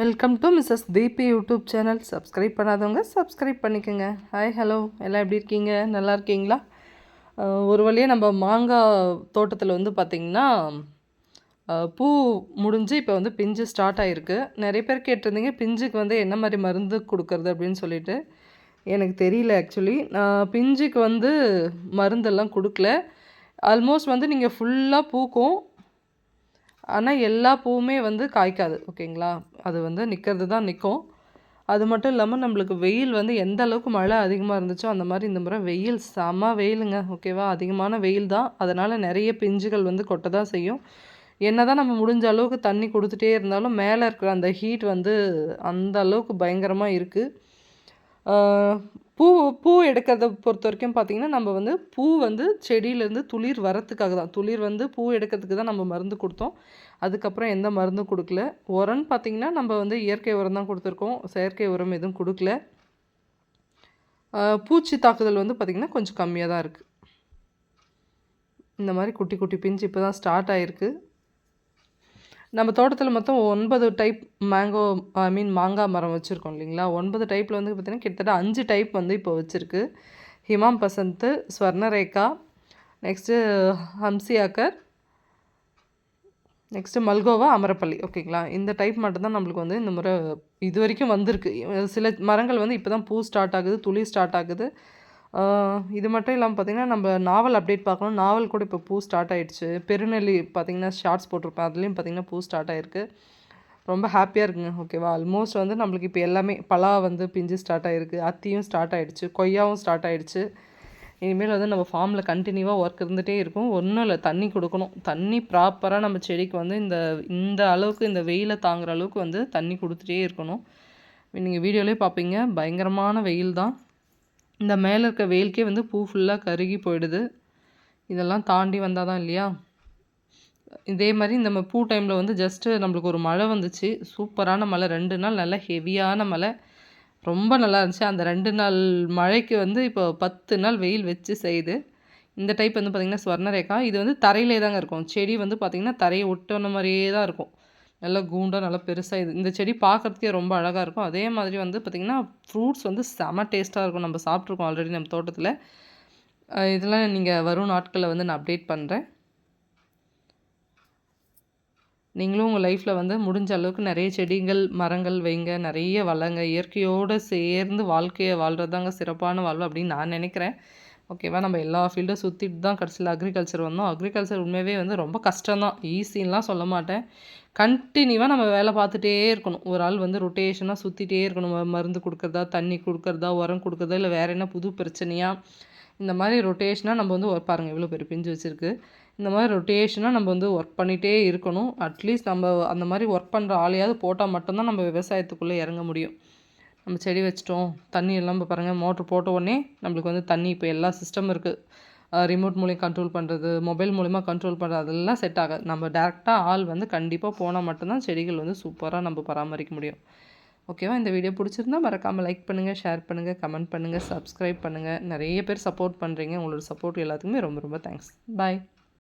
Welcome to Mrs Deepi YouTube channel. Subscribe பண்ணாதவங்க subscribe பண்ணிக்கோங்க. Hi hello, எல்லாம் எப்படி இருக்கீங்க? நல்லா இருக்கீங்களா? ஒரு வழியாக நம்ம மாங்காய் தோட்டத்தில் வந்து பார்த்திங்கன்னா பூ முடிஞ்சு இப்போ வந்து பிஞ்சு ஸ்டார்ட் ஆகிருக்கு. நிறைய பேர் கேட்டிருந்தீங்க பிஞ்சுக்கு வந்து என்ன மாதிரி மருந்து கொடுக்கறது அப்படின்னு சொல்லிட்டு. எனக்கு தெரியல ஆக்சுவலி. நான் பிஞ்சுக்கு வந்து மருந்தெல்லாம் கொடுக்கல. ஆல்மோஸ்ட் வந்து நீங்கள் ஃபுல்லாக பூக்கும், ஆனால் எல்லா பூவுமே வந்து காய்க்காது. ஓகேங்களா? அது வந்து நிற்கிறது தான் நிற்கும். அது மட்டும் இல்லாமல் நம்மளுக்கு வெயில் வந்து எந்த அளவுக்கு மழை அதிகமாக இருந்துச்சோ அந்த மாதிரி இந்த முறை வெயில் செம வெயிலுங்க. ஓகேவா? அதிகமான வெயில் தான். அதனால் நிறைய பிஞ்சுகள் வந்து கொட்ட தான் செய்யும். என்ன தான் நம்ம முடிஞ்ச அளவுக்கு தண்ணி கொடுத்துட்டே இருந்தாலும் மேலே இருக்கிற அந்த ஹீட் வந்து அந்த அளவுக்கு பயங்கரமாக இருக்குது. பூ பூ எடுக்கிறத பொறுத்த வரைக்கும் பார்த்திங்கன்னா, நம்ம வந்து பூ வந்து செடியிலேருந்து துளிர் வரத்துக்காக தான். துளிர் வந்து பூ எடுக்கிறதுக்கு தான் நம்ம மருந்து கொடுத்தோம். அதுக்கப்புறம் எந்த மருந்தும் கொடுக்கல. உரம்னு பார்த்திங்கன்னா, நம்ம வந்து இயற்கை உரம் தான் கொடுத்துருக்கோம். செயற்கை உரம் எதுவும் கொடுக்கல. பூச்சி தாக்குதல் வந்து பார்த்திங்கன்னா கொஞ்சம் கம்மியாக தான் இருக்குது. இந்த மாதிரி குட்டி குட்டி பிஞ்சு இப்போ தான் ஸ்டார்ட் ஆகிருக்கு. நம்ம தோட்டத்தில் மொத்தம் 9 டைப் மாங்காய் மரம் வச்சுருக்கோம் இல்லைங்களா? 9 டைப்பில் வந்து பார்த்திங்கன்னா கிட்டத்தட்ட 5 டைப் வந்து இப்போ வச்சுருக்கு. Humam Basant, Swarnarekha, next ஹம்சியாக்கர், next Malgova, Amrapali. ஓகேங்களா? இந்த டைப் மட்டும்தான் நம்மளுக்கு வந்து இந்த முறை இது வரைக்கும் வந்திருக்கு. சில மரங்கள் வந்து இப்போ தான் பூ ஸ்டார்ட் ஆகுது, துளி ஸ்டார்ட் ஆகுது. இது மட்டும் இல்லாமல் பார்த்திங்கன்னா, நம்ம நாவல் அப்டேட் பார்க்கணும். நாவல் கூட இப்போ பூ ஸ்டார்ட் ஆகிடுச்சு. பெருநெல்லி பார்த்திங்கன்னா ஷார்ட்ஸ் போட்டிருப்பேன், அதுலேயும் பார்த்திங்கன்னா பூ ஸ்டார்ட் ஆகிருக்கு. ரொம்ப ஹாப்பியாக இருக்குங்க. ஓகேவா? ஆல்மோஸ்ட் வந்து நம்மளுக்கு இப்போ எல்லாமே பலா வந்து பிஞ்சு ஸ்டார்ட் ஆகிருக்கு, அத்தியும் ஸ்டார்ட் ஆகிடுச்சு, கொய்யாவும் ஸ்டார்ட் ஆகிடுச்சு. இனிமேல் வந்து நம்ம ஃபார்மில் கண்டினியூவாக ஒர்க் இருந்துகிட்டே இருக்கும். ஒன்றும் இல்லை, தண்ணி கொடுக்கணும். தண்ணி ப்ராப்பராக நம்ம செடிக்கு வந்து இந்த அளவுக்கு இந்த வெயிலை தாங்குகிற அளவுக்கு வந்து தண்ணி கொடுத்துட்டே இருக்கணும். நீங்கள் வீடியோலேயே பார்ப்பீங்க, பயங்கரமான வெயில் தான். இந்த மேலே இருக்க வெயிலுக்கே வந்து பூ ஃபுல்லாக கருகி போயிடுது. இதெல்லாம் தாண்டி வந்தால் தான் இல்லையா? இதே மாதிரி இந்த பூ டைமில் வந்து ஜஸ்ட்டு நம்மளுக்கு ஒரு மழை வந்துச்சு. சூப்பரான மழை, 2 நாள் நல்லா ஹெவியான மழை, ரொம்ப நல்லா இருந்துச்சு. அந்த 2 நாள் மழைக்கு வந்து இப்போ 10 நாள் வெயில் வச்சு செய்யுது. இந்த டைப் வந்து பார்த்திங்கன்னா ஸ்வர்ணரேகா. இது வந்து தரையிலே தாங்க இருக்கும். செடி வந்து பார்த்திங்கன்னா தரையை ஒட்டின மாதிரியே தான் இருக்கும். நல்லா கூண்டாக நல்லா பெருசாக இந்த செடி பார்க்குறதுக்கே ரொம்ப அழகாக இருக்கும். அதே மாதிரி வந்து பார்த்திங்கன்னா ஃப்ரூட்ஸ் வந்து செம டேஸ்ட்டாக இருக்கும். நம்ம சாப்பிட்ருக்கோம் ஆல்ரெடி நம்ம தோட்டத்தில். இதெல்லாம் நீங்கள் வரும் நாட்களில் வந்து நான் அப்டேட் பண்ணுறேன். நீங்களும் உங்கள் லைஃப்பில் வந்து முடிஞ்ச அளவுக்கு நிறைய செடிகள் மரங்கள் வைங்க, நிறைய வளங்க. இயற்கையோடு சேர்ந்து வாழ்க்கையை வாழ்கிறதாங்க சிறப்பான வாழ்வு அப்படின்னு நான் நினைக்கிறேன். ஓகேவா? நம்ம எல்லா ஃபீல்டும் சுற்றிட்டு தான் கடைசியில் அக்ரிகல்ச்சர் வந்தோம். அக்ரிகல்ச்சர் உண்மையாகவே வந்து ரொம்ப கஷ்டம்தான், ஈஸின்லாம் சொல்ல மாட்டேன். கண்டினியூவாக நம்ம வேலை பார்த்துட்டே இருக்கணும். ஒரு ஆள் வந்து ரொட்டேஷனாக சுற்றிட்டே இருக்கணும். மருந்து கொடுக்குறதா, தண்ணி கொடுக்குறதா, உரம் கொடுக்குறதா, இல்லை வேறு என்ன புது பிரச்சனையா, இந்த மாதிரி ரொட்டேஷனாக நம்ம வந்து பாருங்கள் எவ்வளோ பெரிய பிஞ்சு வச்சுருக்கு. இந்த மாதிரி ரொட்டேஷனாக நம்ம வந்து ஒர்க் பண்ணிகிட்டே இருக்கணும். அட்லீஸ்ட் நம்ம அந்த மாதிரி ஒர்க் பண்ணுற ஆளையாவது போட்டால் மட்டும்தான் நம்ம விவசாயத்துக்குள்ளே இறங்க முடியும். நம்ம செடி வச்சிட்டோம், தண்ணி எல்லாம் பாருங்கள், மோட்ரு போட்ட உடனே நம்மளுக்கு வந்து தண்ணி இப்போ எல்லா சிஸ்டம் இருக்குது. ரிமோட் மூலியம் கண்ட்ரோல் பண்ணுறது, மொபைல் மூலிமா கண்ட்ரோல் பண்ணுறது, அதெல்லாம் செட் ஆகாது. நம்ம டேரெக்டாக ஆள் வந்து கண்டிப்பாக போனால் மட்டும்தான் செடிகள் வந்து சூப்பராக நம்ம பராமரிக்க முடியும். ஓகேவா? இந்த வீடியோ பிடிச்சிருந்தா மறக்காமல் லைக் பண்ணுங்கள், ஷேர் பண்ணுங்கள், கமெண்ட் பண்ணுங்கள், சப்ஸ்கிரைப் பண்ணுங்கள். நிறைய பேர் சப்போர்ட் பண்ணுறீங்க. உங்களோட சப்போர்ட் எல்லாத்துக்குமே ரொம்ப ரொம்ப தேங்க்ஸ். பாய்.